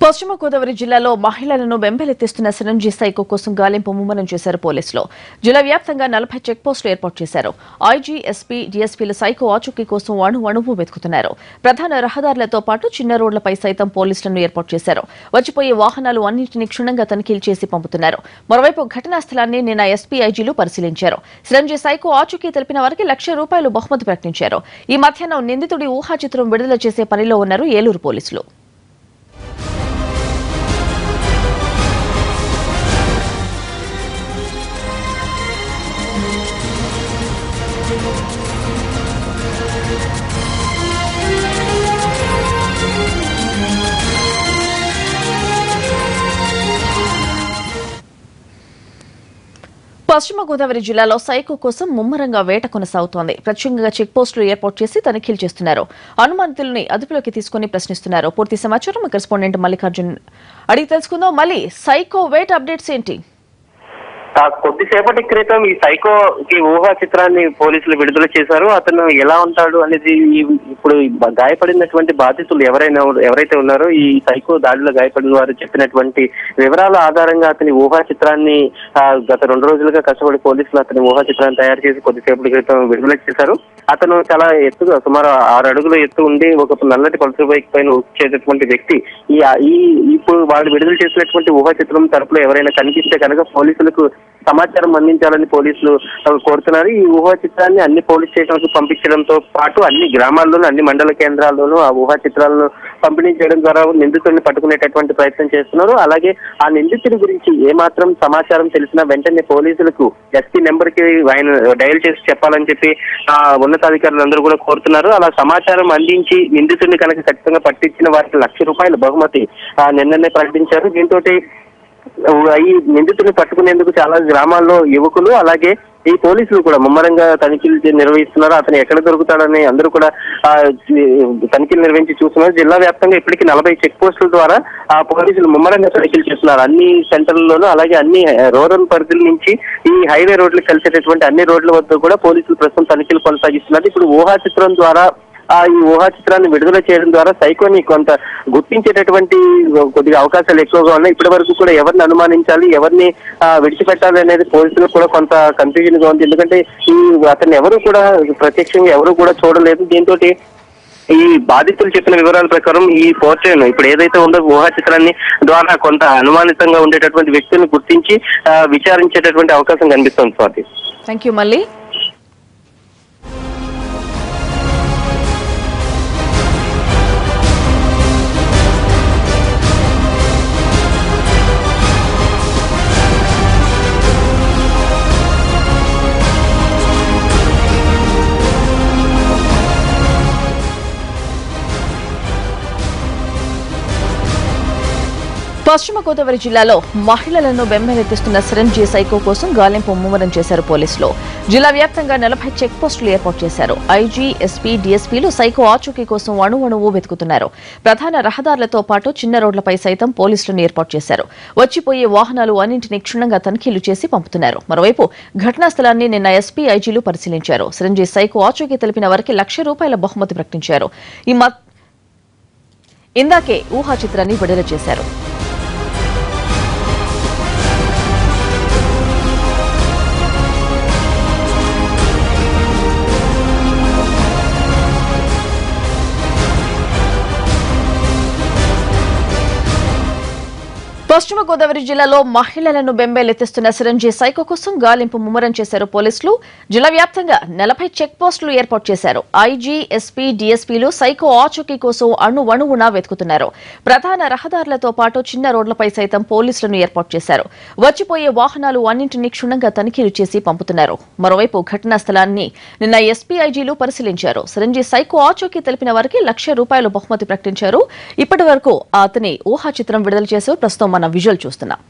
పశ్చిమ గోదావరి జిల్లాలో మహిళలను వెంబెలెత్తిస్తున్న సిరంజీ సైకో కోసం గాలింపు ముమ్మరం చేశారు పోలీసులు. జిల్లా వ్యాప్తంగా 40 చెక్ పోస్టులు ఏర్పాటు చేశారు. ఐజీ, ఎస్పీ, డీఎస్పీలు సైకో ఆచూకీ కోసం అణువణువు వెతుకుతున్నారు. ప్రధాన రహదారులతో పాటు చిన్న రోడ్లపై సైతం పోలీసులను ఏర్పాటు చేశారు. వచ్చిపోయే వాహనాలు అన్నింటినీ క్షుణ్ణంగా తనిఖీలు చేసి పంపుతున్నారు. మరోవైపు ఘటనా స్థలాన్ని నిన్న ఎస్పీ, ఐజీలు పరిశీలించారు. సిరంజీ సైకో ఆచూకీ తెలిపిన వారికి ₹1,00,000 బహుమతి ప్రకటించారు. ఈ మధ్యాహ్నం నిందితుడి ఊహాచిత్రం విడుదల చేసే పనిలో ఉన్నారు ఏలూరు పోలీసులు. పశ్చిమ గోదావరి జిల్లాలో సైకో కోసం ముమ్మరంగా వేట కొనసాగుతోంది. ప్రత్యేకంగా చెక్ పోస్టులు ఏర్పాటు చేసి తనిఖీలు చేస్తున్నారు. అనుమానితుల్ని అదుపులోకి తీసుకుని ప్రశ్నిస్తున్నారు. పూర్తి సమాచారం కరెస్పాండెంట్ మల్లికార్జున్ అడిగి తెలుసుకుందాం. మళ్ళీ సైకో వేట అప్డేట్స్ ఏంటి? కొద్దిసేపటి క్రితం ఈ సైకోకి ఊహా చిత్రాన్ని పోలీసులు విడుదల చేశారు. అతను ఎలా ఉంటాడు అనేది ఇప్పుడు గాయపడినటువంటి బాధితులు ఎవరైతే ఉన్నారో ఈ సైకో దాడిలో గాయపడిన వారు చెప్పినటువంటి వివరాల ఆధారంగా అతని ఊహా చిత్రాన్ని గత 2 రోజులుగా కష్టపడి పోలీసులు అతని ఊహా చిత్రాన్ని తయారు చేసి కొద్దిసేపటి క్రితం విడుదల చేశారు. అతను చాలా ఎత్తుగా సుమారు 6 అడుగుల ఎత్తు ఉండి ఒక నల్లటి పల్సర్ బైక్ పైన వచ్చేటటువంటి వ్యక్తి. ఇప్పుడు వాళ్ళు విడుదల చేసినటువంటి ఊహా చిత్రం తరపులో ఎవరైనా కనిపిస్తే కనుక పోలీసులకు సమాచారం అందించాలని పోలీసులు కోరుతున్నారు. ఈ ఊహా చిత్రాన్ని అన్ని పోలీస్ స్టేషన్లకు పంపించడంతో పాటు అన్ని గ్రామాల్లోనూ అన్ని మండల కేంద్రాల్లోనూ ఆ ఊహా చిత్రాలను పంపిణీ చేయడం ద్వారా నిందితుడిని పట్టుకునేటటువంటి ప్రయత్నం చేస్తున్నారు. అలాగే ఆ నిందితుడి గురించి ఏమాత్రం సమాచారం తెలిసినా వెంటనే పోలీసులకు ఎస్పీ నెంబర్ కి ఆయన డయల్ చేసి చెప్పాలని చెప్పి ఉన్నతాధికారులు అందరూ కూడా కోరుతున్నారు. అలా సమాచారం అందించి నిందితుడిని కనుక ఖచ్చితంగా పట్టించిన వారికి ₹1,00,000 బహుమతి నిన్ననే ప్రకటించారు. దీంతో ఈ నిందితుడిని పట్టుకునేందుకు చాలా గ్రామాల్లో యువకులు అలాగే ఈ పోలీసులు కూడా ముమ్మరంగా తనిఖీలు నిర్వహిస్తున్నారు. అతను ఎక్కడ దొరుకుతాడని అందరూ కూడా తనిఖీలు నిర్వహించి చూస్తున్నారు. జిల్లా వ్యాప్తంగా ఇప్పటికీ 40 చెక్ పోస్టుల ద్వారా పోలీసులు ముమ్మరంగా తనిఖీలు చేస్తున్నారు. అన్ని సెంటర్లలోనూ అలాగే అన్ని రూరల్ పరిధుల నుంచి ఈ హైవే రోడ్లకు కలిసేటటువంటి అన్ని రోడ్ల వద్ద కూడా పోలీసులు ప్రస్తుతం తనిఖీలు కొనసాగిస్తున్నారు. ఇప్పుడు ఊహా చిత్రం ద్వారా ఈ ఊహా చిత్రాన్ని విడుదల చేయడం ద్వారా సైకోని కొంత గుర్తించేటటువంటి కొద్దిగా అవకాశాలు ఎక్కువగా ఉన్నాయి. ఇప్పటి వరకు కూడా ఎవరిని అనుమానించాలి, ఎవరిని విడిచిపెట్టాలి అనేది పోలీసులకు కూడా కొంత కన్ఫ్యూజన్ గా ఉంది. ఎందుకంటే అతన్ని ఎవరు కూడా ప్రత్యక్షంగా ఎవరు కూడా చూడలేదు. దీంతో ఈ బాధితులు చెప్పిన వివరాల ప్రకారం ఈ పోర్ట్రేను ఇప్పుడు ఏదైతే ఉందో ఊహా చిత్రాన్ని ద్వారా కొంత అనుమానితంగా ఉండేటటువంటి వ్యక్తులను గుర్తించి విచారించేటటువంటి అవకాశం కనిపిస్తుంది. Swathi, thank you. మళ్ళీ పశ్చిమ గోదావరి జిల్లాలో మహిళలను వెంబెలెత్తిస్తున్న సిరంజీ సైకో కోసం గాలింపు ముమ్మరం చేశారు పోలీసులు. జిల్లా వ్యాప్తంగా 40 చెక్ పోస్టులు ఏర్పాటు చేశారు. ఐజీ, ఎస్పీ, డీఎస్పీలు సైకో ఆచూకీ కోసం అణువణువు వెతుకుతున్నారు. ప్రధాన రహదారులతో పాటు చిన్న రోడ్లపై సైతం పోలీసులను ఏర్పాటు చేశారు. వచ్చిపోయే వాహనాలు అన్నింటినీ క్షుణ్ణంగా తనిఖీలు చేసి పంపుతున్నారు. మరోవైపు ఘటనా స్థలాన్ని నిన్న ఎస్పీ, ఐజీలు పరిశీలించారు. సిరంజీ సైకో ఆచూకీ తెలిపిన వారికి ₹1,00,000 బహుమతి ప్రకటించారు. ఇందాకే ఊహా చిత్రాన్ని విడుదల చేశారు. పశ్చిమ గోదావరి జిల్లాలో మహిళలను బెంబేలెత్తిస్తున్న సిరంజీ సైకో కోసం గాలింపు ముమ్మరం చేశారు పోలీసులు. జిల్లా వ్యాప్తంగా 40 చెక్ పోస్టులు ఏర్పాటు చేశారు. ఐజీ, ఎస్పీ, డీఎస్పీలు సైకో ఆచూకీ కోసం అణువణువునా వెతుకుతున్నారు. ప్రధాన రహదారులతో పాటు చిన్న రోడ్లపై సైతం పోలీసులను ఏర్పాటు చేశారు. వచ్చిపోయే వాహనాలు అన్నింటినీ క్షుణ్ణంగా తనిఖీలు చేసి పంపుతున్నారు. మరోవైపు ఘటనా స్థలాన్ని నిన్న ఎస్పీ, ఐజీలు పరిశీలించారు. సిరంజీ సైకో ఆచూకీ తెలిపిన వారికి ₹1,00,000 బహుమతి ప్రకటించారు. ఇప్పటి వరకు అతని ఊహా చిత్రం విడుదల చేశారు. ప్రస్తుతం విజువల్ చూస్తున్నాం.